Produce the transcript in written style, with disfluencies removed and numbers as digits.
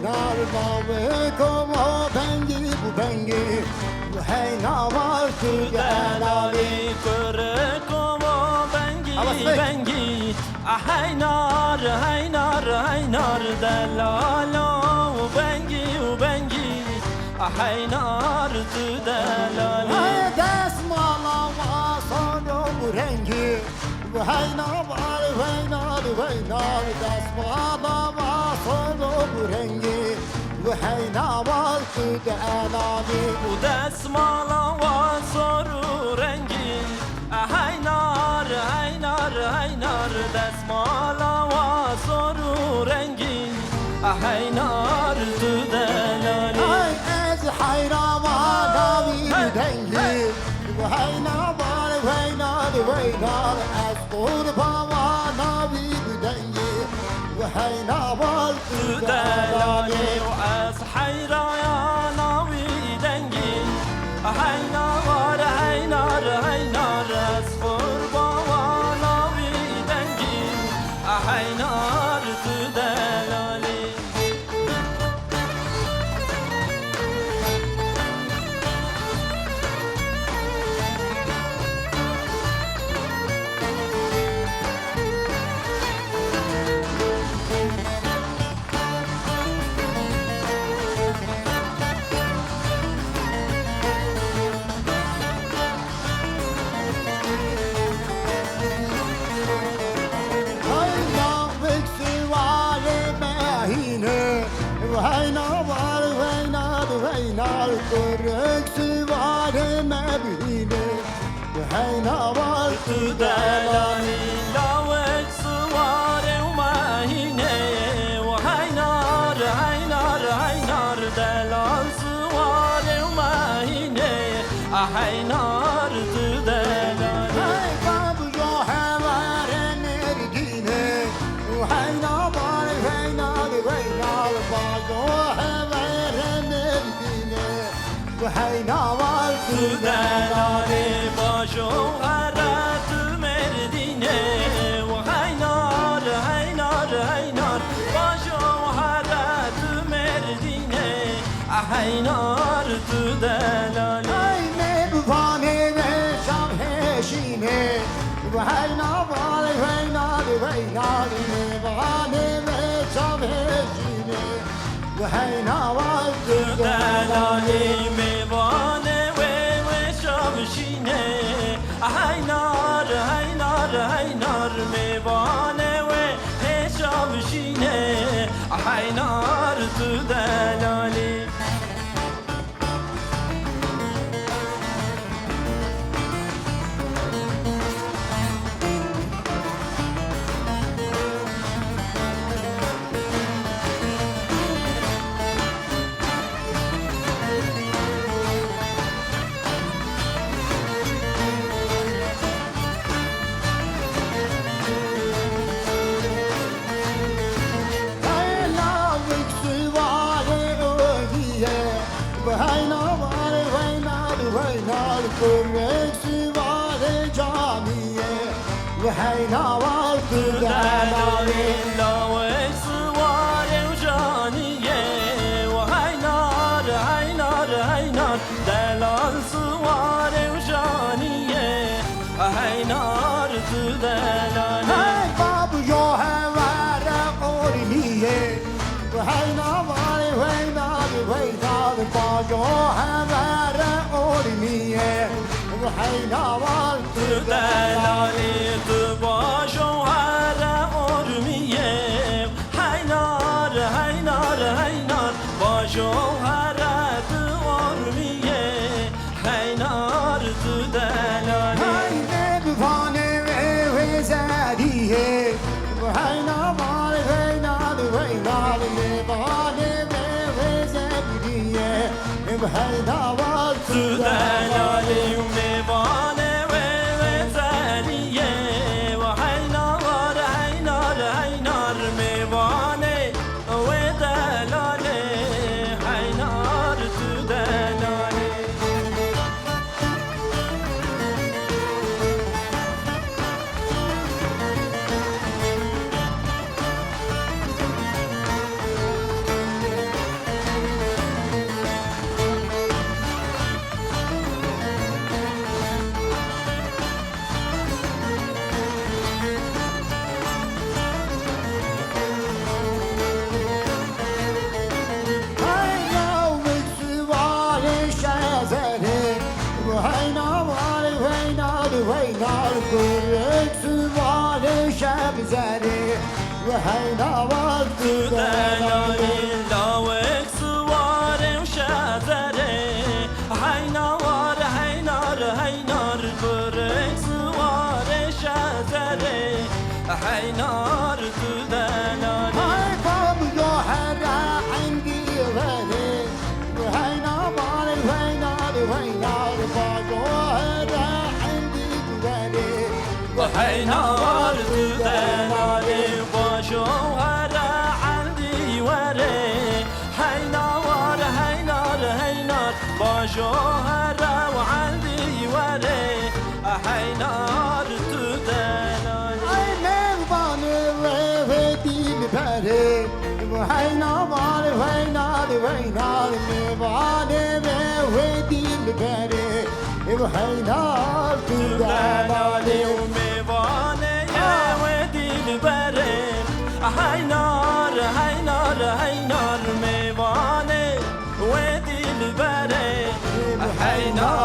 nar mavi koma bengi bu bengi hey navar tu delali kırı komo bengi haynar delalo bengi haynar tu delali hey desmala va sono bu rengi hey navar desmala va sono bu rengi hey navar tu delali bu desmala va soru rengi haynar desmala va soru rengi haynar tu delali ay ez hayrama navi dengi hey navar ez kurbama navi dengi hey navar tu delali وأس حيرة يا ناوي دنجي هينار أسفر بابا ناوي دنجي هينار تدلالي kırık süvari mebine hey navar tu delali لوك صواري وماهيني وهينار دلال صواري وماهيني هينار تدلالي hey babu jo hevare merdine hey navar babu hevare merdine hey navar tu delali باجو غرات مردينة وهينار باجو غرات مردينة هينار تدلالي ay mevvane ve şamheşine hey navar mevvane ve şamheşine hey navar tu delali دلالي ميوانة وشامشينة هينار ميوانة وشامشينة هينار تدلالي kırık süvari camiye hey navar tu delali لوك صواري وجانية وهينار دلال صواري وجانية هينار تدلالي hey babu jo hevare orniye hey navar babu hevare orniye hey navar tu delali دلالي تباجو هرا أرمية هينار باجو هرا أرمية هينار تدلالي hey mevvane ve zediye hey navar mevvane ve zediye hey navar tu delali تدلالي وميوانة وزانية وهينار ميوانة ودلالي هينار تدلالي وهينار دلالي لاوك سواري وشازري هينار هينار هينار برك سواري شازري هينار دلالي هاي قام جوهر عندي غالي وهينار وهينار وهينار جوهر عندي غالي هينار دلالي وجوهر عندي وري هينار هينار هينار وجوهر وعندي وري هينار دلالي اي مهربان وفدي البري وهينار وهينار وهينار مهربان وفدي البري وهينار دلالي وميواني يا ودي البرد هينار هينار هينار ميواني ودي البرد هينار